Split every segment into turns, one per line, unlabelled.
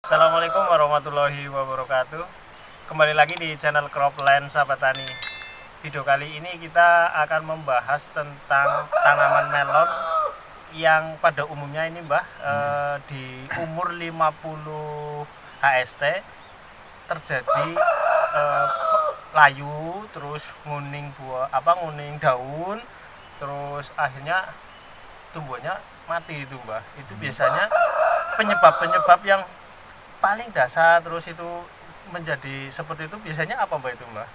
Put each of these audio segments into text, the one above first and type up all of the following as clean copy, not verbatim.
Assalamualaikum warahmatullahi wabarakatuh. Kembali lagi di channel Cropland Sahabat Tani. Video kali ini kita akan membahas tentang tanaman melon yang pada umumnya ini Mbah di umur 50 HST terjadi layu, terus nguning nguning daun, terus akhirnya tumbuhnya mati itu Mbah. Itu biasanya penyebab yang paling dasar terus itu menjadi seperti itu biasanya apa Mbak itu Mbak?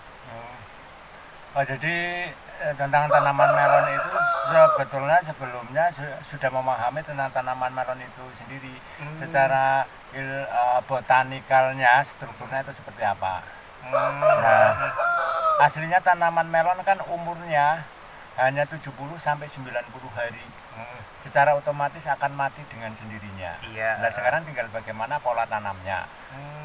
Jadi tentang tanaman melon itu sebelumnya sudah memahami tentang tanaman melon itu sendiri secara botanikalnya, strukturnya itu seperti apa. Nah, aslinya tanaman melon kan umurnya hanya 70 sampai 90 hari. Secara otomatis akan mati dengan sendirinya.
Iya.
Nah, sekarang tinggal bagaimana pola tanamnya.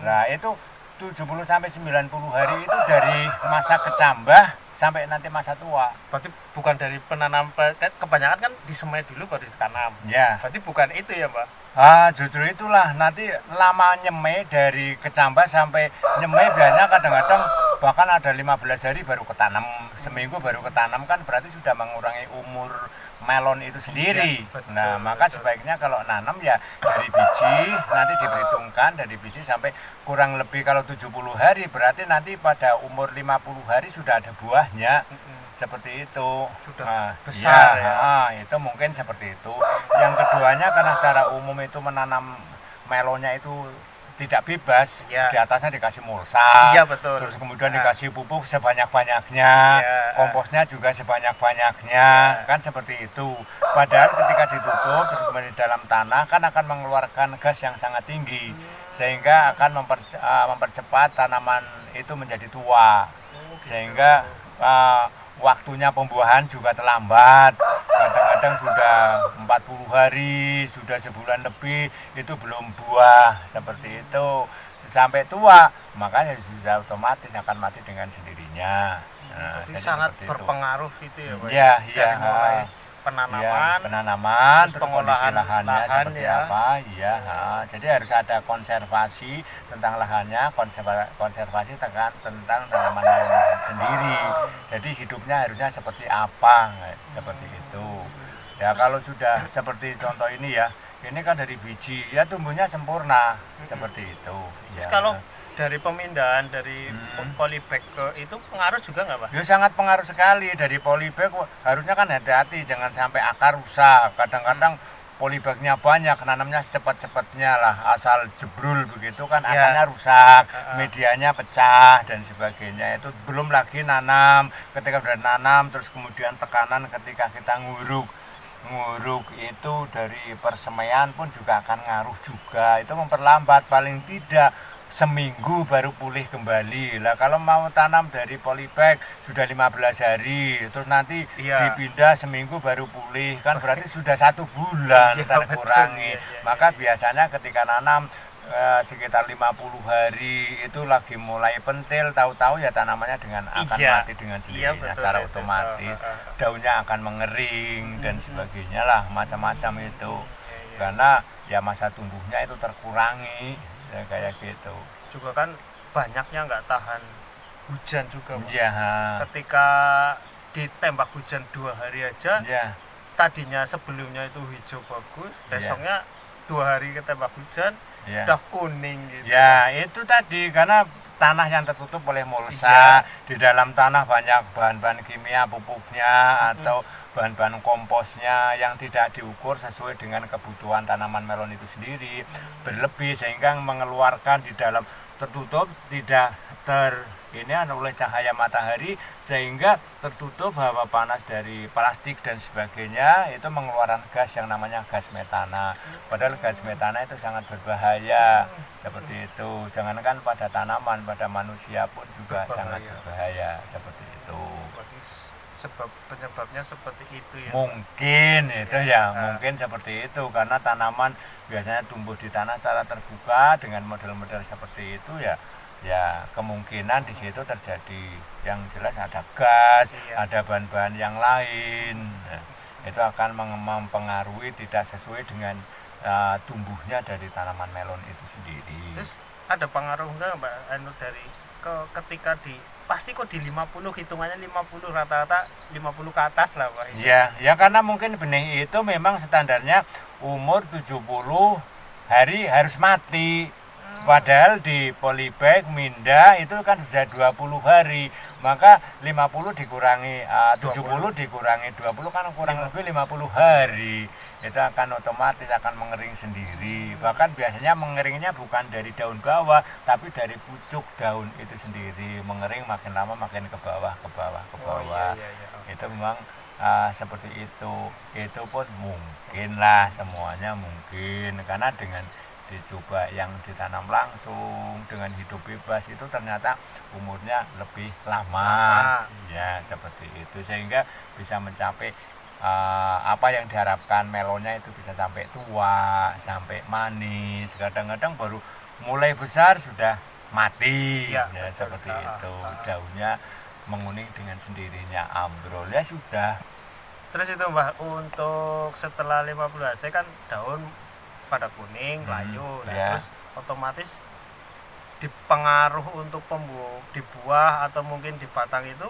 Nah, itu 70 sampai 90 hari itu dari masa kecambah sampai nanti masa tua.
Berarti bukan dari penanam, kebanyakan kan disemai dulu baru ditanam.
Ya.
Berarti bukan itu ya Mbak?
Justru itulah nanti lama nyemai dari kecambah sampai nyemai biasanya kadang-kadang bahkan ada 15 hari baru ketanam, seminggu baru ketanam, kan berarti sudah mengurangi umur melon itu sendiri.
Iya, betul,
Nah, maka sebaiknya kalau nanam ya dari biji, nanti diperhitungkan dari biji sampai kurang lebih kalau 70 hari berarti nanti pada umur 50 hari sudah ada buahnya. Seperti itu.
Sudah besar
itu mungkin seperti itu. Yang keduanya karena secara umum itu menanam melonnya itu tidak bebas,
ya.
Di atasnya dikasih mulsa,
iya, betul.
Terus kemudian dikasih pupuk sebanyak-banyaknya,
ya.
Komposnya juga sebanyak-banyaknya, kan seperti itu. Padahal ketika ditutup terus kemudian di dalam tanah kan akan mengeluarkan gas yang sangat tinggi, sehingga akan mempercepat tanaman itu menjadi tua, sehingga waktunya pembuahan juga terlambat. Kadang-kadang sudah 40 hari, sudah sebulan lebih itu belum buah, seperti itu. Sampai tua, makanya sudah otomatis akan mati dengan sendirinya.
Jadi sangat berpengaruh itu ya Pak?
Iya.
Dari mulai penanaman,
terus kondisi lahannya seperti
ya.
apa, jadi harus ada konservasi tentang lahannya, konservasi tentang tanaman sendiri. Jadi hidupnya harusnya seperti apa, seperti itu. Ya kalau sudah seperti contoh ini ya, ini kan dari biji, ya tumbuhnya sempurna, seperti itu.
Terus kalau dari pemindahan dari polybag ke itu pengaruh juga nggak Pak?
Ya sangat pengaruh sekali. Dari polybag harusnya kan hati-hati jangan sampai akar rusak. Kadang-kadang polybagnya banyak, nanamnya secepat-cepatnya lah, asal jebrul begitu kan akarnya rusak, medianya pecah dan sebagainya. Itu belum lagi nanam, ketika sudah nanam terus kemudian tekanan ketika kita nguruk itu dari persemaian pun juga akan ngaruh juga. Itu memperlambat, paling tidak seminggu baru pulih kembali. Lah kalau mau tanam dari polybag sudah 15 hari, terus nanti dipindah seminggu baru pulih, kan berarti sudah 1 bulan terkurangi. Maka biasanya ketika nanam sekitar 50 hari itu lagi mulai pentil, tahu-tahu ya tanamannya akan mati dengan sendirinya secara otomatis. Daunnya akan mengering dan sebagainya lah, macam-macam itu. Karena ya masa tumbuhnya itu terkurangi. Ya, kayak gitu.
Juga kan banyaknya nggak tahan hujan juga Pak.
Ya.
Ketika ditembak hujan 2 hari aja, tadinya sebelumnya itu hijau bagus, besoknya 2 hari ketembak hujan udah kuning gitu.
Ya itu tadi karena tanah yang tertutup oleh mulsa, di dalam tanah banyak bahan-bahan kimia, pupuknya atau bahan-bahan komposnya yang tidak diukur sesuai dengan kebutuhan tanaman melon itu sendiri, berlebih sehingga mengeluarkan di dalam tertutup tidak oleh cahaya matahari, sehingga tertutup hawa panas dari plastik dan sebagainya, itu mengeluarkan gas yang namanya gas metana. Padahal gas metana itu sangat berbahaya, seperti itu. Jangankan pada tanaman, pada manusia pun juga sangat berbahaya, seperti itu.
Penyebabnya seperti itu ya?
Mungkin itu mungkin seperti itu, karena tanaman biasanya tumbuh di tanah secara terbuka dengan model-model seperti itu ya kemungkinan di situ terjadi, yang jelas ada gas, ada bahan-bahan yang lain. Itu akan mempengaruhi tidak sesuai dengan tumbuhnya dari tanaman melon itu sendiri.
Terus ada pengaruh enggak Mbak anu dari ketika pasti kok di 50 hitungannya 50 rata-rata 50 ke atas lah Pak.
Ya, ya karena mungkin benih itu memang standarnya umur 70 hari harus mati. Padahal di polybag Minda itu kan sudah 20 hari. Maka 50 dikurangi 70 dikurangi 20 kan kurang lebih 50 hari. Itu akan otomatis akan mengering sendiri. Bahkan biasanya mengeringnya bukan dari daun bawah, tapi dari pucuk daun itu sendiri. Mengering makin lama makin ke bawah, ke bawah, ke bawah. Itu memang seperti itu. Itu pun mungkin lah, semuanya mungkin. Karena dengan dicoba yang ditanam langsung dengan hidup bebas itu ternyata umurnya lebih lama. Ya seperti itu, sehingga bisa mencapai apa yang diharapkan melonnya itu bisa sampai tua, sampai manis. Kadang-kadang baru mulai besar sudah mati. Ya seperti itu, daunnya menguning dengan sendirinya, ambrol ya sudah.
Terus itu Mbak, untuk setelah 50 hari kan daun pada kuning, layu, terus otomatis dipengaruh untuk di buah atau mungkin di batang itu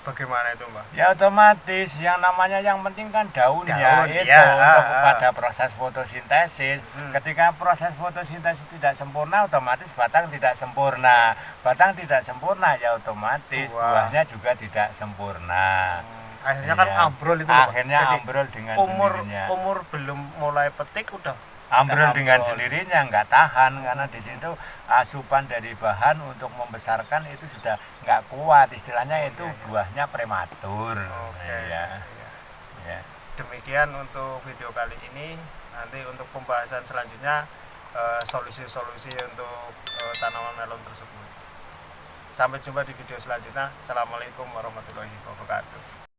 bagaimana itu Mbak?
Ya otomatis yang namanya yang penting kan daunnya itu untuk pada proses fotosintesis. Ketika proses fotosintesis tidak sempurna, otomatis batang tidak sempurna. Batang tidak sempurna ya otomatis buahnya juga tidak sempurna.
Akhirnya kan ambrol itu
akhirnya jadi ambrol dengan sendirinya.
Umur belum mulai petik udah
ambrol dengan sendirinya, nggak tahan karena di situ asupan dari bahan untuk membesarkan itu sudah nggak kuat, istilahnya itu buahnya prematur. Ya.
Demikian untuk video kali ini. Nanti untuk pembahasan selanjutnya solusi-solusi untuk tanaman melon tersebut. Sampai jumpa di video selanjutnya. Assalamualaikum warahmatullahi wabarakatuh.